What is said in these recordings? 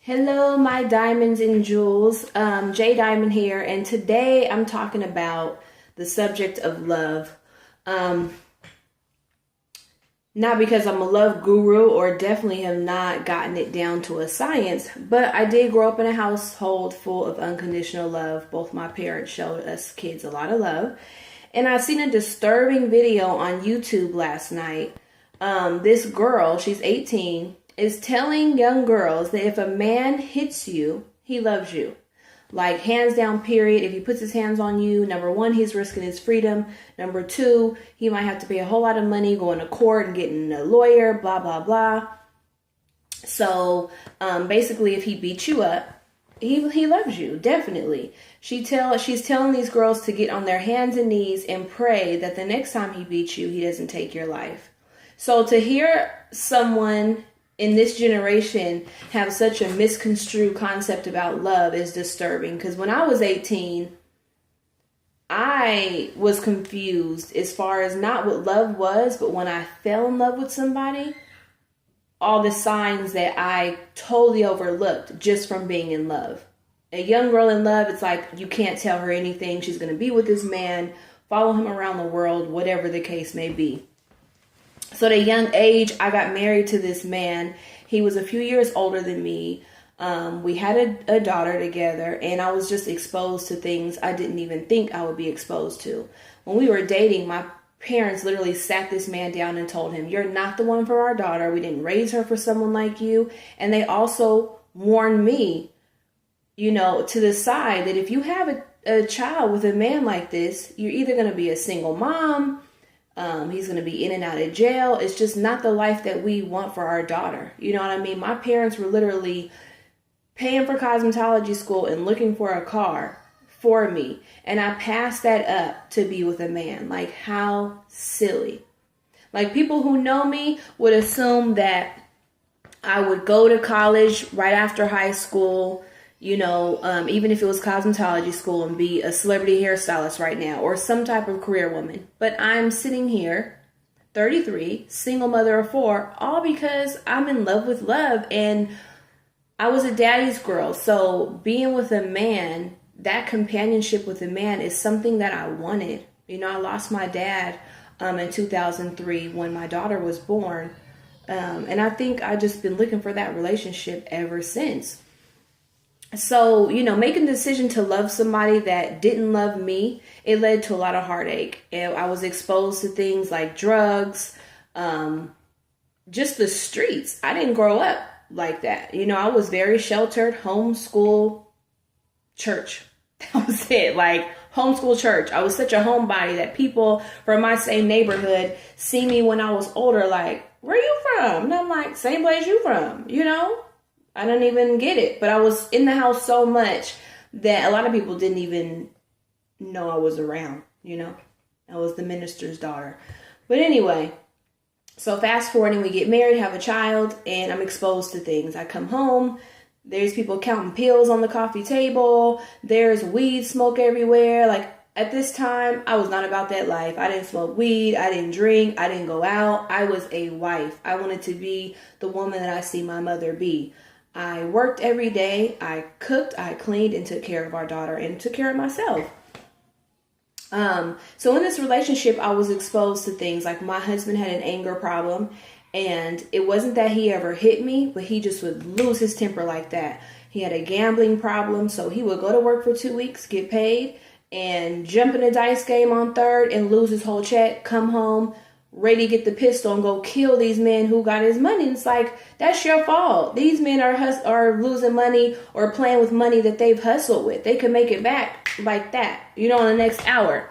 Hello, my diamonds and jewels. Jay Diamond here, and today I'm talking about the subject of love. Um, Not because I'm a love guru or definitely have not gotten it down to a science, but I did grow up in a household full of unconditional love. Both my parents showed us kids a lot of love. And I seen a disturbing video on YouTube last night. This girl, she's 18, is telling young girls that if a man hits you, he loves you. Like, hands down, period. If he puts his hands on you, number one, he's risking his freedom. Number two, he might have to pay a whole lot of money going to court and getting a lawyer, blah, blah, blah. So basically, if he beats you up, he loves you, definitely. She's telling these girls to get on their hands and knees and pray that the next time he beats you, he doesn't take your life. So to hear someone in this generation have such a misconstrued concept about love is disturbing. Because when I was 18, I was confused as far as not what love was, but when I fell in love with somebody, all the signs that I totally overlooked just from being in love. A young girl in love, it's like you can't tell her anything. She's going to be with this man, follow him around the world, whatever the case may be. So at a young age, I got married to this man. He was a few years older than me. We had a daughter together, and I was just exposed to things I didn't even think I would be exposed to. When we were dating, my parents literally sat this man down and told him, "You're not the one for our daughter. We didn't raise her for someone like you." And they also warned me, to the side that if you have a child with a man like this, you're either going to be a single mom. He's going to be in and out of jail. It's just not the life that we want for our daughter. You know what I mean? My parents were literally paying for cosmetology school and looking for a car for me. And I passed that up to be with a man. Like, how silly. Like, people who know me would assume that I would go to college right after high school, even if it was cosmetology school, and be a celebrity hairstylist right now or some type of career woman. But I'm sitting here, 33, single mother of four, all because I'm in love with love. And I was a daddy's girl. So being with a man, that companionship with a man is something that I wanted. I lost my dad in 2003 when my daughter was born. And I think I just been looking for that relationship ever since. So, making the decision to love somebody that didn't love me, it led to a lot of heartache. And I was exposed to things like drugs, just the streets. I didn't grow up like that. I was very sheltered, homeschool, church. That was it. Like, homeschool church. I was such a homebody that people from my same neighborhood see me when I was older, like, "Where you from?" And I'm like, "Same place you from," I don't even get it. But I was in the house so much that a lot of people didn't even know I was around, I was the minister's daughter. But anyway, so fast forwarding, we get married, have a child, and I'm exposed to things. I come home, there's people counting pills on the coffee table, there's weed smoke everywhere. Like, at this time, I was not about that life. I didn't smoke weed, I didn't drink, I didn't go out. I was a wife. I wanted to be the woman that I see my mother be. I worked every day. I cooked, I cleaned, and took care of our daughter and took care of myself. So in this relationship, I was exposed to things like my husband had an anger problem, and it wasn't that he ever hit me, but he just would lose his temper like that. He had a gambling problem, so he would go to work for 2 weeks, get paid, and jump in a dice game on third and lose his whole check, come home, ready to get the pistol and go kill these men who got his money. And it's like, that's your fault. These men are losing money or playing with money that they've hustled with. They could make it back like that, in the next hour.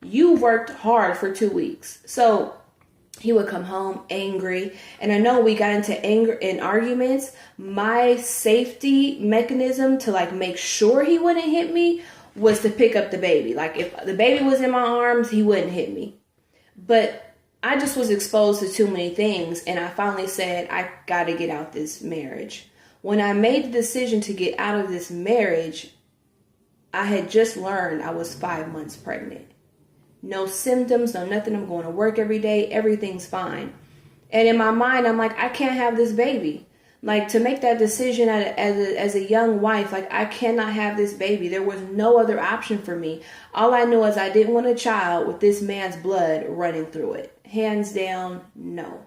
You worked hard for 2 weeks. So he would come home angry. And I know we got into anger and arguments. My safety mechanism to make sure he wouldn't hit me was to pick up the baby. Like, if the baby was in my arms, he wouldn't hit me. But I just was exposed to too many things, and I finally said, I got to get out this marriage. When I made the decision to get out of this marriage, I had just learned I was 5 months pregnant. No symptoms, no nothing. I'm going to work every day. Everything's fine. And in my mind, I'm like, I can't have this baby. Like, to make that decision as a young wife, like, I cannot have this baby. There was no other option for me. All I knew is I didn't want a child with this man's blood running through it. Hands down, no.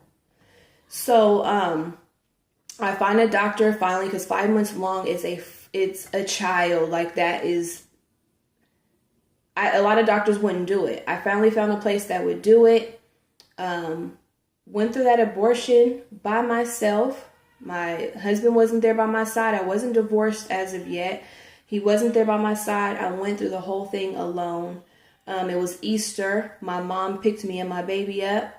So, I find a doctor finally, because 5 months long is it's a child. Like, that is, a lot of doctors wouldn't do it. I finally found a place that would do it. Went through that abortion by myself. My husband wasn't there by my side. I wasn't divorced as of yet. He wasn't there by my side. I went through the whole thing alone. It was Easter. My mom picked me and my baby up.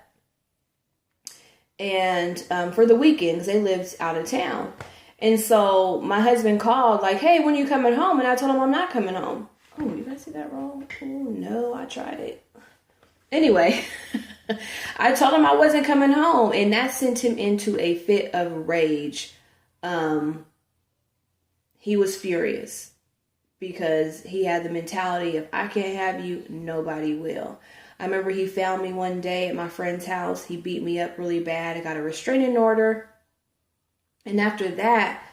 And for the weekend, because they lived out of town. And so my husband called like, hey, when are you coming home? And I told him I'm not coming home. Oh, you guys see that wrong? Oh, no, I tried it. Anyway, I told him I wasn't coming home, and that sent him into a fit of rage. He was furious because he had the mentality of, I can't have you, nobody will. I remember he found me one day at my friend's house. He beat me up really bad. I got a restraining order. And after that,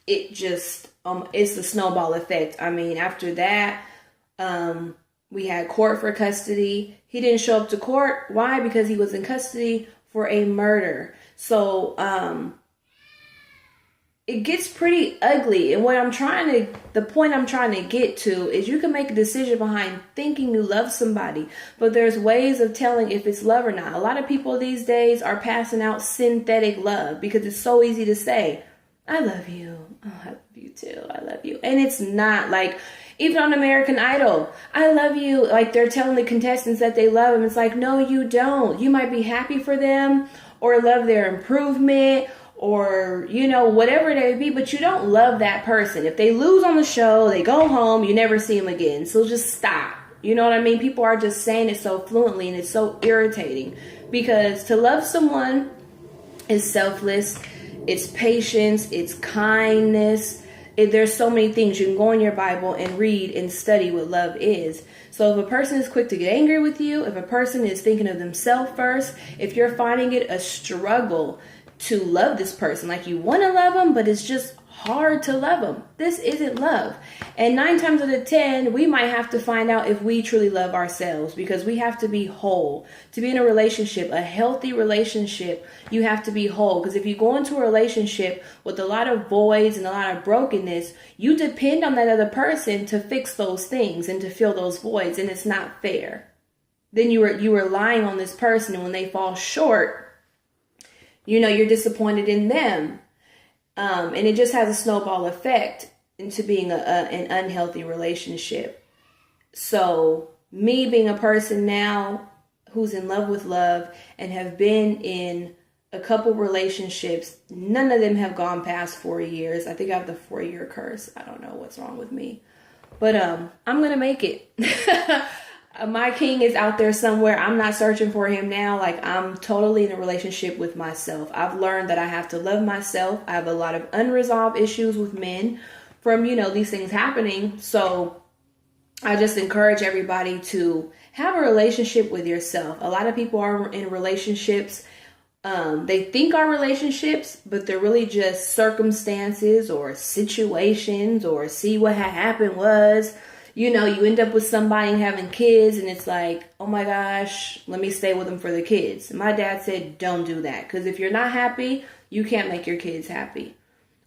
it just, it's the snowball effect. I mean, after that, we had court for custody. He didn't show up to court. Why? Because he was in custody for a murder. So, it gets pretty ugly. And the point I'm trying to get to is you can make a decision behind thinking you love somebody, but there's ways of telling if it's love or not. A lot of people these days are passing out synthetic love because it's so easy to say, I love you. Oh, I love you too. I love you. And it's not like, even on American Idol, I love you. Like, they're telling the contestants that they love them. It's like, no, you don't. You might be happy for them or love their improvement or, you know, whatever it may be, but you don't love that person. If they lose on the show, they go home, you never see them again. So just stop. You know what I mean? People are just saying it so fluently, and it's so irritating because to love someone is selfless. It's patience. It's kindness. There's so many things. You can go in your Bible and read and study what love is. So if a person is quick to get angry with you, if a person is thinking of themselves first, if you're finding it a struggle to love this person, like you want to love them, but it's just hard to love them, this isn't love. And 9 times out of 10, we might have to find out if we truly love ourselves, because we have to be whole. To be in a relationship, a healthy relationship, you have to be whole. Because if you go into a relationship with a lot of voids and a lot of brokenness, you depend on that other person to fix those things and to fill those voids, and it's not fair. Then you are relying on this person, and when they fall short, you know, you're disappointed in them. And it just has a snowball effect into being an unhealthy relationship. So me being a person now who's in love with love and have been in a couple relationships, none of them have gone past 4 years. I think I have the 4-year curse. I don't know what's wrong with me. But I'm going to make it. My king is out there somewhere. I'm not searching for him now. Like, I'm totally in a relationship with myself. I've learned that I have to love myself. I have a lot of unresolved issues with men from, you know, these things happening. So I just encourage everybody to have a relationship with yourself. A lot of people are in relationships. They think are relationships, but they're really just circumstances or situations, or see what had happened was. You know, you end up with somebody and having kids, and it's like, oh my gosh, let me stay with them for the kids. My dad said, don't do that. Because if you're not happy, you can't make your kids happy.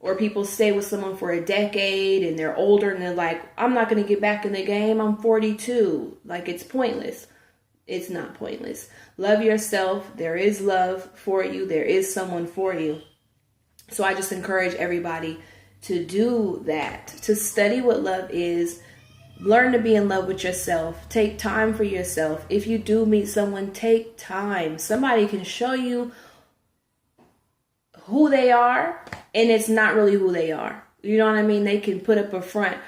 Or people stay with someone for a decade and they're older and they're like, I'm not going to get back in the game. I'm 42. Like, it's pointless. It's not pointless. Love yourself. There is love for you. There is someone for you. So I just encourage everybody to do that, to study what love is. Learn to be in love with yourself. Take time for yourself. If you do meet someone, take time. Somebody can show you who they are, and it's not really who they are. You know what I mean? They can put up a front,